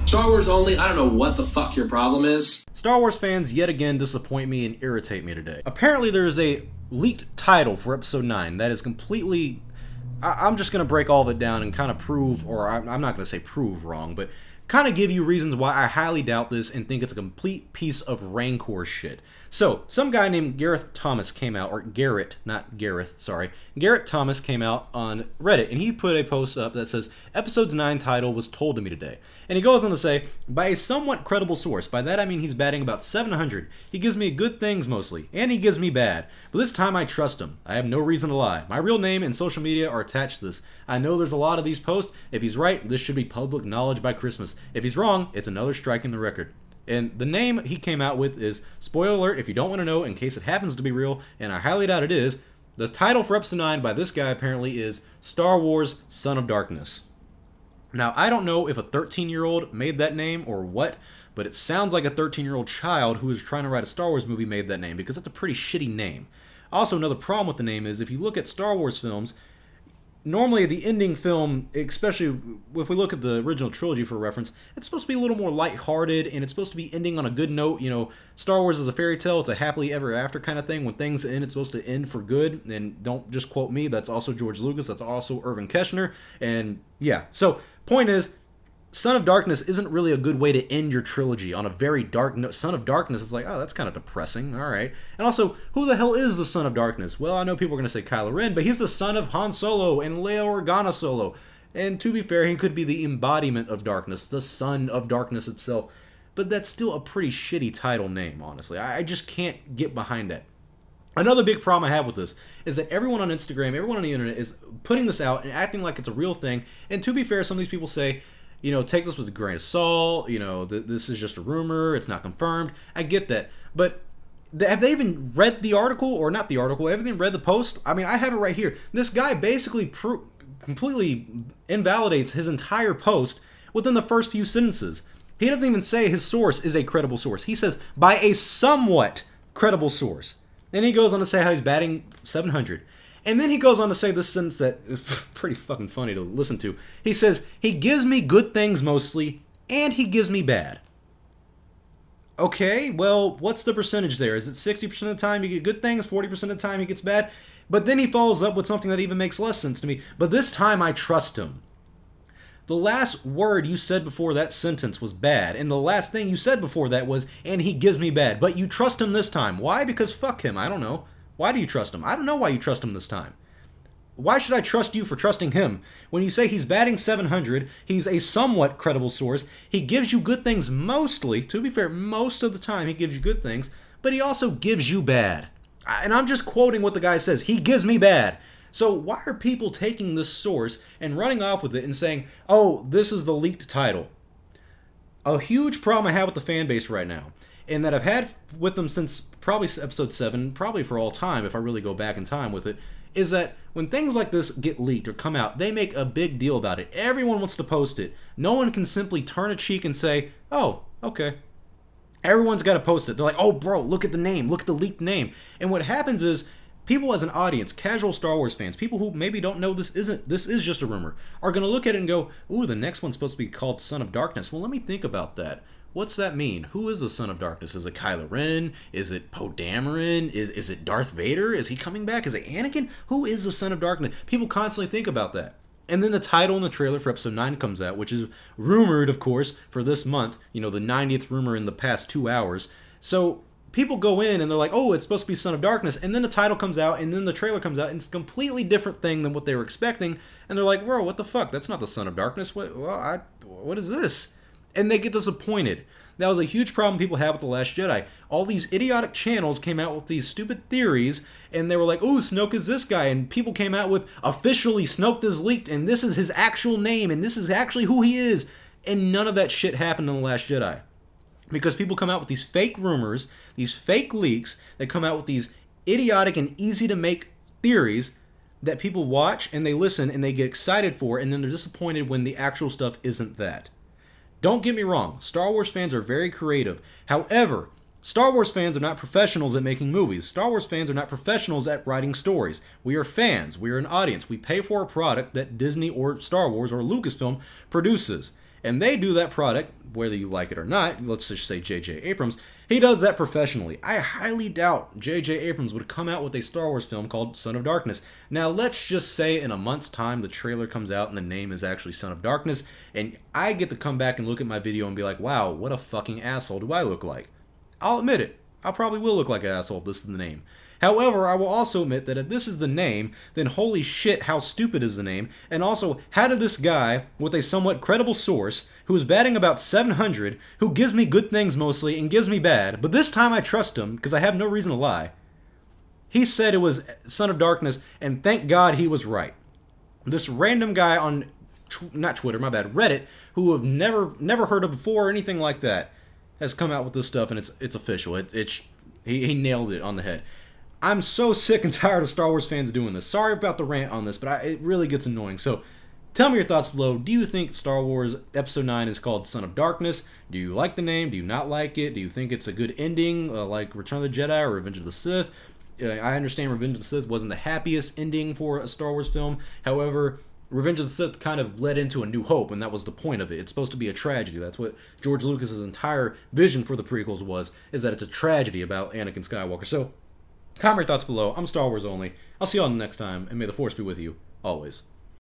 Star Wars only, I don't know what the fuck your problem is. Star Wars fans yet again disappoint me and irritate me today. Apparently there is a leaked title for Episode 9 that is completely... I'm just going to break all of it down and kind of prove, or I'm not going to say prove wrong, but kind of give you reasons why I highly doubt this and think it's a complete piece of Rancor shit. So, some guy named Gareth Thomas came out, or Garrett, not Gareth, sorry. Garrett Thomas came out on Reddit, and he put a post up that says, Episode 9 title was told to me today. And he goes on to say, by a somewhat credible source. By that I mean he's batting about 700. He gives me good things mostly, and he gives me bad. But this time I trust him. I have no reason to lie. My real name and social media are attached to this. I know there's a lot of these posts. If he's right, this should be public knowledge by Christmas. If he's wrong, it's another strike in the record. And the name he came out with is, spoiler alert if you don't want to know in case it happens to be real, and I highly doubt it is, the title for Episode 9 by this guy apparently is Star Wars Son of Darkness. Now, I don't know if a 13-year-old made that name or what, but it sounds like a 13-year-old child who is trying to write a Star Wars movie made that name, because that's a pretty shitty name. Also, another problem with the name is if you look at Star Wars films, normally the ending film, especially if we look at the original trilogy for reference, it's supposed to be a little more lighthearted, and it's supposed to be ending on a good note. You know, Star Wars is a fairy tale. It's a happily ever after kind of thing. When things end, it's supposed to end for good. And don't just quote me. That's also George Lucas. That's also Irvin Kershner. And yeah, so point is, Son of Darkness isn't really a good way to end your trilogy on a very dark note. Son of Darkness, it's like, oh, that's kind of depressing. All right. And also, who the hell is the Son of Darkness? Well, I know people are going to say Kylo Ren, but he's the son of Han Solo and Leia Organa Solo. And to be fair, he could be the embodiment of darkness, the Son of Darkness itself. But that's still a pretty shitty title name, honestly. I just can't get behind that. Another big problem I have with this is that everyone on Instagram, everyone on the internet is putting this out and acting like it's a real thing. And to be fair, some of these people say, you know, take this with a grain of salt, you know, this is just a rumor, it's not confirmed. I get that. But have they even read the article, or not the article, have they read the post? I mean, I have it right here. This guy basically completely invalidates his entire post within the first few sentences. He doesn't even say his source is a credible source. He says, by a somewhat credible source. Then he goes on to say how he's batting 700. And then he goes on to say this sentence that is pretty fucking funny to listen to. He says, he gives me good things mostly, and he gives me bad. Okay, well, what's the percentage there? Is it 60% of the time you get good things, 40% of the time he gets bad? But then he follows up with something that even makes less sense to me. But this time I trust him. The last word you said before that sentence was bad, and the last thing you said before that was, and he gives me bad. But you trust him this time. Why? Because fuck him. I don't know. Why do you trust him? I don't know why you trust him this time. Why should I trust you for trusting him? When you say he's batting 700, he's a somewhat credible source, he gives you good things mostly, to be fair, most of the time he gives you good things, but he also gives you bad. And I'm just quoting what the guy says. He gives me bad. So why are people taking this source and running off with it and saying, oh, this is the leaked title? A huge problem I have with the fan base right now, and that I've had with them since probably Episode 7, probably for all time if I really go back in time with it, is that when things like this get leaked or come out, they make a big deal about it. Everyone wants to post it. No one can simply turn a cheek and say, oh, okay. Everyone's got to post it. They're like, oh, bro, look at the name. Look at the leaked name. And what happens is, people as an audience, casual Star Wars fans, people who maybe don't know this is just a rumor, are going to look at it and go, ooh, the next one's supposed to be called Son of Darkness. Well, let me think about that. What's that mean? Who is the Son of Darkness? Is it Kylo Ren? Is it Poe Dameron? Is it Darth Vader? Is he coming back? Is it Anakin? Who is the Son of Darkness? People constantly think about that. And then the title and the trailer for Episode 9 comes out, which is rumored, of course, for this month. You know, the 90th rumor in the past 2 hours. So people go in and they're like, oh, it's supposed to be Son of Darkness. And then the title comes out, and then the trailer comes out, and it's a completely different thing than what they were expecting. And they're like, bro, what the fuck? That's not the Son of Darkness. What is this? And they get disappointed. That was a huge problem people had with The Last Jedi. All these idiotic channels came out with these stupid theories, and they were like, ooh, Snoke is this guy, and people came out with, officially, Snoke is leaked, and this is his actual name, and this is actually who he is. And none of that shit happened in The Last Jedi. Because people come out with these fake rumors, these fake leaks, they come out with these idiotic and easy-to-make theories that people watch, and they listen, and they get excited for, and then they're disappointed when the actual stuff isn't that. Don't get me wrong, Star Wars fans are very creative. However, Star Wars fans are not professionals at making movies. Star Wars fans are not professionals at writing stories. We are fans. We are an audience. We pay for a product that Disney or Star Wars or Lucasfilm produces. And they do that product, whether you like it or not. Let's just say J.J. Abrams. He does that professionally. I highly doubt J.J. Abrams would come out with a Star Wars film called Son of Darkness. Now, let's just say in a month's time the trailer comes out and the name is actually Son of Darkness, and I get to come back and look at my video and be like, wow, what a fucking asshole do I look like? I'll admit it. I probably will look like an asshole if this is the name. However, I will also admit that if this is the name, then holy shit, how stupid is the name? And also, how did this guy, with a somewhat credible source, who is batting about 700, who gives me good things mostly and gives me bad, but this time I trust him because I have no reason to lie. He said it was Son of Darkness, and thank God he was right. This random guy on, not Twitter, my bad, Reddit, who I've never heard of before or anything like that, has come out with this stuff, and it's official. He nailed it on the head. I'm so sick and tired of Star Wars fans doing this. Sorry about the rant on this, but it really gets annoying. So, tell me your thoughts below. Do you think Star Wars Episode 9 is called Son of Darkness? Do you like the name? Do you not like it? Do you think it's a good ending, like Return of the Jedi or Revenge of the Sith? I understand Revenge of the Sith wasn't the happiest ending for a Star Wars film. However, Revenge of the Sith kind of led into A New Hope, and that was the point of it. It's supposed to be a tragedy. That's what George Lucas's entire vision for the prequels was, is that it's a tragedy about Anakin Skywalker. So, comment your thoughts below. I'm Star Wars only. I'll see you all next time, and may the Force be with you, always.